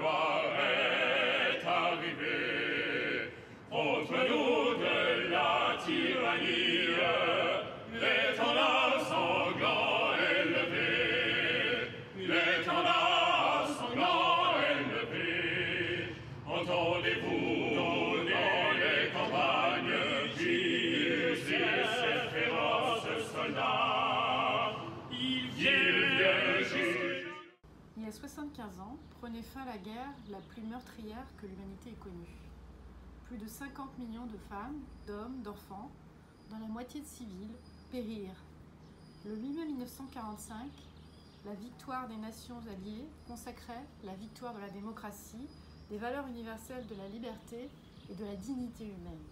gloire est arrivée. Contre nous de la tyrannie, l'étendard sanglant est levé. L'étendard sanglant est levé. Entendez-vous dans les campagnes crier ces féroces soldats. Ils viennent juger. Il y a 75 ans, prenait fin la guerre la plus meurtrière que l'humanité ait connue. Plus de 50 millions de femmes, d'hommes, d'enfants, dont la moitié de civils, périrent. Le 8 mai 1945, la victoire des nations alliées consacrait la victoire de la démocratie, des valeurs universelles de la liberté et de la dignité humaine.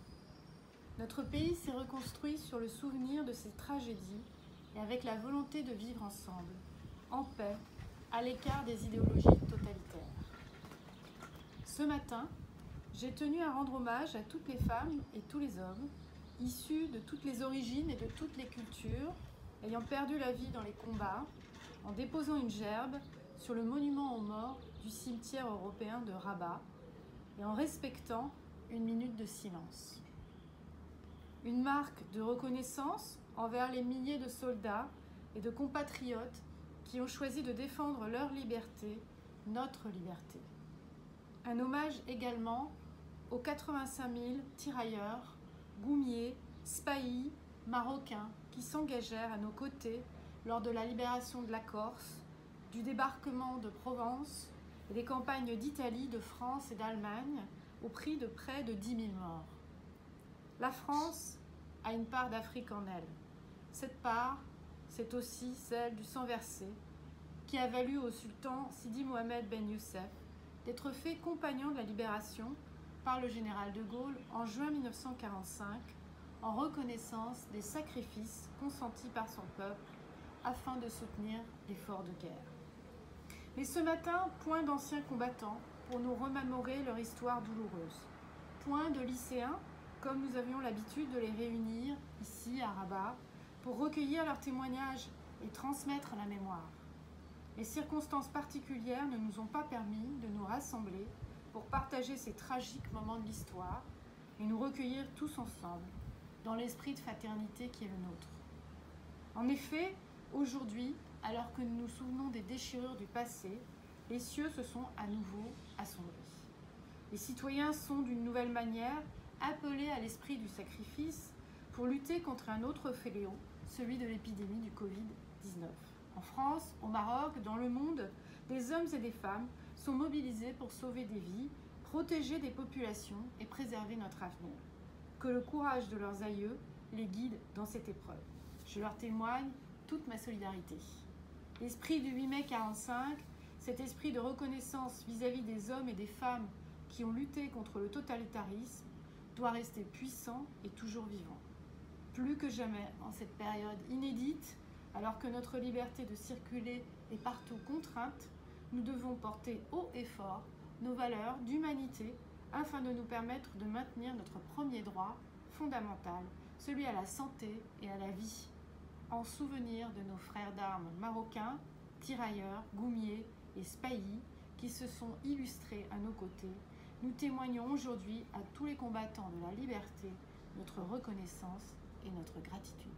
Notre pays s'est reconstruit sur le souvenir de ces tragédies et avec la volonté de vivre ensemble, en paix, à l'écart des idéologies totalitaires. Ce matin, j'ai tenu à rendre hommage à toutes les femmes et tous les hommes, issus de toutes les origines et de toutes les cultures, ayant perdu la vie dans les combats, en déposant une gerbe sur le monument aux morts du cimetière européen de Rabat et en respectant une minute de silence. Une marque de reconnaissance envers les milliers de soldats et de compatriotes qui ont choisi de défendre leur liberté, notre liberté. Un hommage également aux 85 000 tirailleurs, goumiers, spahis, marocains qui s'engagèrent à nos côtés lors de la libération de la Corse, du débarquement de Provence et des campagnes d'Italie, de France et d'Allemagne au prix de près de 10 000 morts. La France a une part d'Afrique en elle. Cette part, c'est aussi celle du sang versé qui a valu au sultan Sidi Mohamed Ben Youssef d'être fait compagnon de la libération par le général de Gaulle en juin 1945 en reconnaissance des sacrifices consentis par son peuple afin de soutenir l'effort de guerre. Mais ce matin, point d'anciens combattants pour nous remémorer leur histoire douloureuse. Point de lycéens, comme nous avions l'habitude de les réunir ici à Rabat, pour recueillir leurs témoignages et transmettre la mémoire. Les circonstances particulières ne nous ont pas permis de nous rassembler pour partager ces tragiques moments de l'histoire et nous recueillir tous ensemble dans l'esprit de fraternité qui est le nôtre. En effet, aujourd'hui, alors que nous nous souvenons des déchirures du passé, les cieux se sont à nouveau assombris. Les citoyens sont d'une nouvelle manière appelés à l'esprit du sacrifice pour lutter contre un autre fléau, celui de l'épidémie du Covid-19. En France, au Maroc, dans le monde, des hommes et des femmes sont mobilisés pour sauver des vies, protéger des populations et préserver notre avenir. Que le courage de leurs aïeux les guide dans cette épreuve. Je leur témoigne toute ma solidarité. L'esprit du 8 mai 1945, cet esprit de reconnaissance vis-à-vis des hommes et des femmes qui ont lutté contre le totalitarisme, doit rester puissant et toujours vivant. Plus que jamais, en cette période inédite, alors que notre liberté de circuler est partout contrainte, nous devons porter haut et fort nos valeurs d'humanité afin de nous permettre de maintenir notre premier droit fondamental, celui à la santé et à la vie, en souvenir de nos frères d'armes marocains, tirailleurs, goumiers et spahis qui se sont illustrés à nos côtés. Nous témoignons aujourd'hui à tous les combattants de la liberté notre reconnaissance et notre gratitude.